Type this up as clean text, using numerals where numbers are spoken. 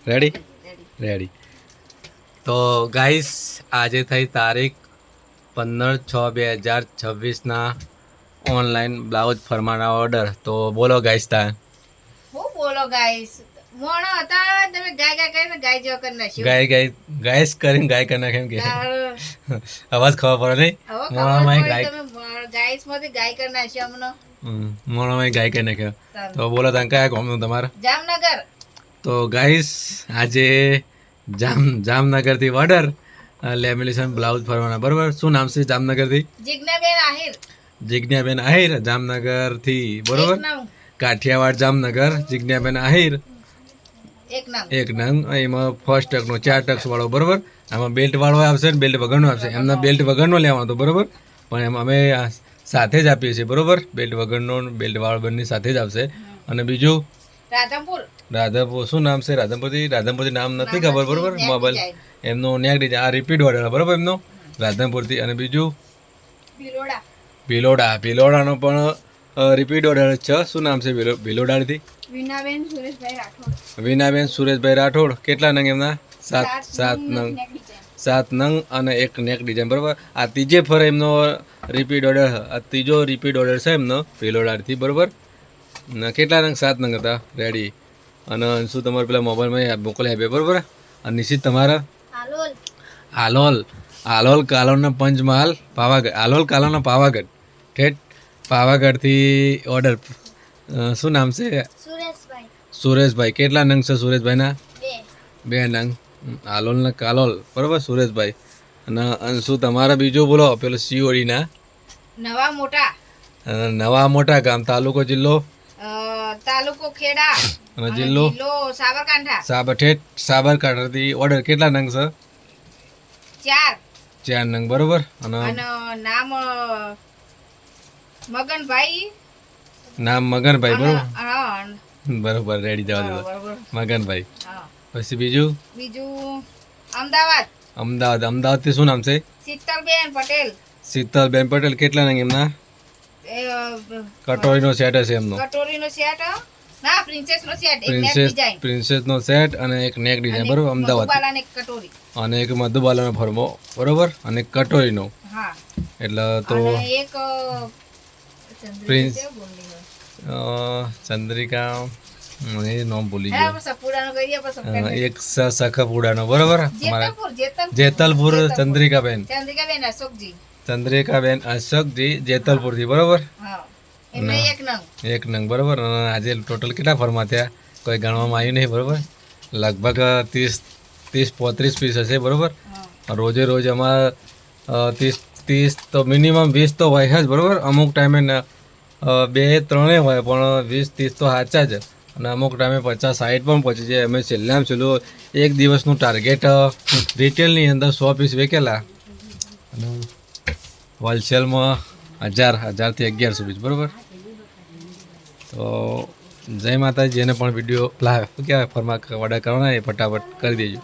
Ready ready. તો guys આજે થઈ તારીખ 15/6/2026 ઓનલાઈન બ્લાઉઝ ફરમાના ઓર્ડર. તો બોલો ગાઈસ તા હું બોલો ગાઈસ મોણો હતા તમે ગાય ગાય કરીને ગાય જેવો કરી નાખ્યો. ગાય ગાય ગાઈસ કરીને ગાય કરી નાખે એમ કે અવાજ ખબર પડે નહીં. મોણામાં ગાય ગાઈસ માંથી ગાય કરી નાખ્યો અમને. મોણામાં ગાય કરી નાખ્યો. તો બોલો તમે કયા ગામનું તમારા? જામનગર. તો ગાઈસ આજે જામનગરથી ઓર્ડર લેમિનેશન બ્લાઉઝ ફરવાના. બરોબર, શું નામ છે જામનગરથી? જિજ્ઞાબેન આહિર. જિજ્ઞાબેન આહિર જામનગરથી. બરોબર, કાઠિયાવાડ જામનગર. જિજ્ઞાબેન આહિર એક નંગ. એમાં ફર્સ્ટ ટકનો 4 ટક્સ વાળો. બરોબર, આમાં બેલ્ટ વાળો આવશે ને બેલ્ટ વગરનો આવશે. એમના બેલ્ટ વગરનો લેવાનો હતો. બરોબર, પણ એમ અમે સાથે જ આપીએ છીએ. બરોબર, બેલ્ટ વગરનો બેલ્ટ વાળો બંને સાથે જ આવશે. અને બીજું રાધનપુર. શું નામ છે રાધનપુરથી નામ નથી ખબર. બરોબર, મોબાઈલ એમનો નેક ડિઝાઇન. આ રિપીટ ઓર્ડર. બરોબર, એમનો રાધનપુરથી. અને બીજું ભિલોડાનો પણ રિપીટ ઓર્ડર છે. શું નામ છે ભિલોડાથી? વિનાબેન સુરેશભાઈ રાઠોડ. કેટલા નંગ એમના? 7 નંગ. 7 નંગ અને એક નેક ડિઝાઇન. બરોબર, આ ત્રીજે ફરે એમનો રિપીટ ઓર્ડર. આ ત્રીજો રિપીટ ઓર્ડર છે એમનો ભિલોડાથી. બરોબર, કેટલા નંગ? 7 નંગ હતા. રેડી. અને શું તમારે પેલા મોબાઈલમાં મોકલી આપે. બરોબર. અને નિશ્ચિત તમારા આલોલ કાલોલના પંચમહાલ પાવાગઢ. આલોલ કાલોલના પાવાગઢ. ઠેઠ પાવાગઢથી ઓર્ડર. શું નામ છે? સુરેશભાઈ. કેટલા નંગ છે સુરેશભાઈના? 2 નંગ. આલોલના કાલોલ. બરોબર, સુરેશભાઈ. અને શું તમારા બીજું બોલો પેલો સીઓડીના નવા મોટા ગામ. તાલુકો જિલ્લો ખેડા અને જિલ્લો સાબરકાંઠાથી ઓર્ડર. કેટલા નંગ છે? 4 નંગ. બરોબર. અને નામ મગનભાઈ. બરોબર. બરોબર, રેડી જવા દો. મગનભાઈ. પછી બીજું અમદાવાદથી શું નામ છે? શીતલબેન પટેલ. કેટલા નંગ એમના? કટોરીનો સેટ હશે એમનો. પ્રિન્સેસનો સેટ અને એક નેક ડિઝાઇન. બરોબર, અમદાવાદ. અને એક મધુબાલાનો ફરમો. બરોબર, અને કટોરીનો. એટલે તો પ્રિન્સ ચંદ્રિકા એ નામ ભૂલી ગયો. એક સખપુડાનો. બરોબર, જેતલપુર. ચંદ્રિકાબેન અશોકજી જેતલપુરથી. બરોબર, એક નંગ. બરોબર. અને આજે ટોટલ કેટલા ફરમા થયા કોઈ ગણવામાં આવ્યું નહીં. બરોબર, લગભગ 30-35 પીસ હશે. બરોબર, રોજે રોજ અમારા 30 તો મિનિમમ 20 તો હોય જ. બરોબર, અમુક ટાઈમે 2-3 હોય પણ 20-30 તો સાચા જ. અને અમુક ટાઈમે 50-60 પણ પહોંચી જાય. અમે છેલ્લામાં છેલ્લું એક દિવસનું ટાર્ગેટ રિટેલની અંદર 100 પીસ વેચેલા અને હોલસેલમાં 1000થી 1100 પીસ. બરાબર. તો જય માતાજી. જેને પણ વિડીયો શું કહેવાય ફરમા ઓર્ડર કરવાના એ ફટાફટ કરી દેજો.